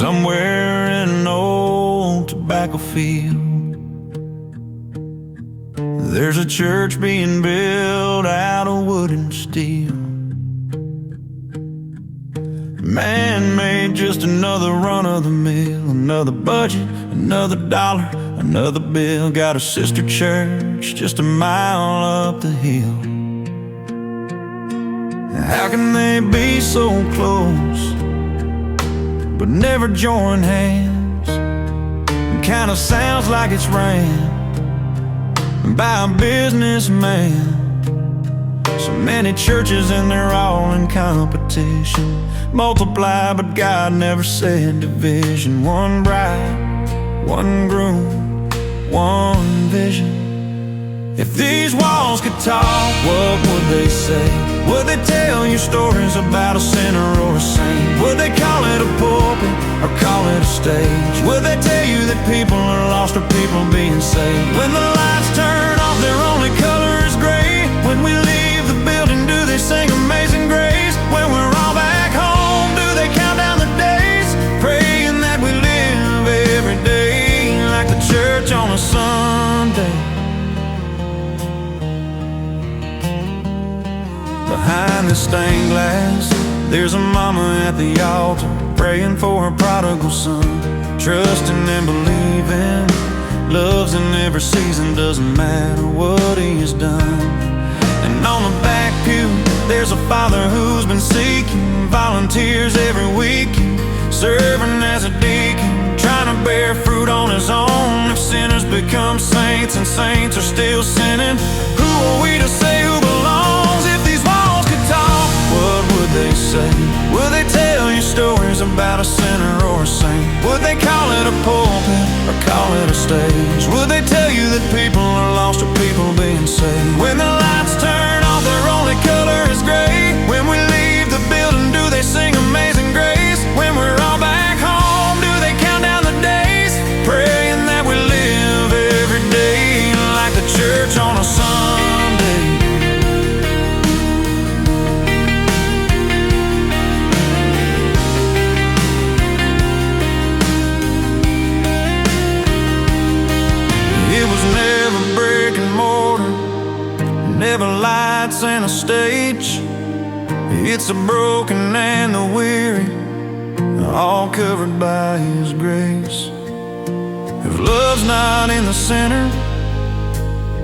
somewhere in an old tobacco field. There's a church being built out of wood and steel. Man-made, just another run-of-the-mill. Another budget, another dollar, another bill. Got a sister church just a mile up the hill. How can they be so close but never join hands? It kinda sounds like it's ran by a businessman. So many churches and they're all in competition. Multiply, but God never said division. One bride, one groom, one vision. If these walls could talk, what would they say? Would they tell you stories about a sinner or a saint? Would they call it a pulpit or call it a stage? Would they tell you that people are lost or people being saved? When the lights turn off, their only color is gray. When we leave the building, do they sing Amazing Grace? When we're all back home, do they count down the days, praying that we live every day like the church on a Sunday? Behind the stained glass, there's a mama at the altar, praying for her prodigal son, trusting and believing. Loves in every season, doesn't matter what he has done. And on the back pew, there's a father who's been seeking volunteers every week, serving as a deacon, trying to bear fruit on his own. If sinners become saints and saints are still sinning, who are we to say who belongs? If these walls could talk, what would they say? Would they tell you stories about a sinner or a saint? Would they call it a pulpit or call it a stage? Would they tell you that people are lost or people being saved? When the lights turn off, their only color is gray. When we leave the building, do they sing Amazing Grace? When we're all back home, do they count down the days, praying that we live every day like the church on a Sunday? It was never brick and mortar, never lights and a stage. It's the broken and the weary, all covered by His grace. If love's not in the center,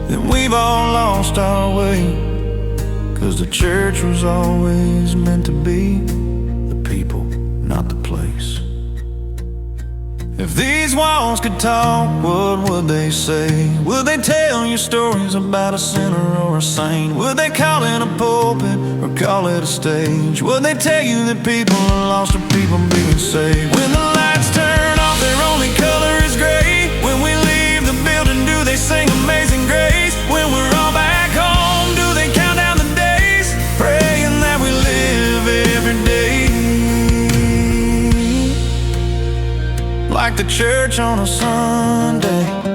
then we've all lost our way. 'Cause the church was always meant to be the people, not the place. If these walls could talk, what would they say? Would they tell you stories about a sinner or a saint? Would they call it a pulpit or call it a stage? Would they tell you that people are lost or people being saved? When the lights turn off, their only color is gray. When we leave the building, do they sing Amazing Grace? When we're all back home, do they count down the days, praying that we live every day like the church on a Sunday?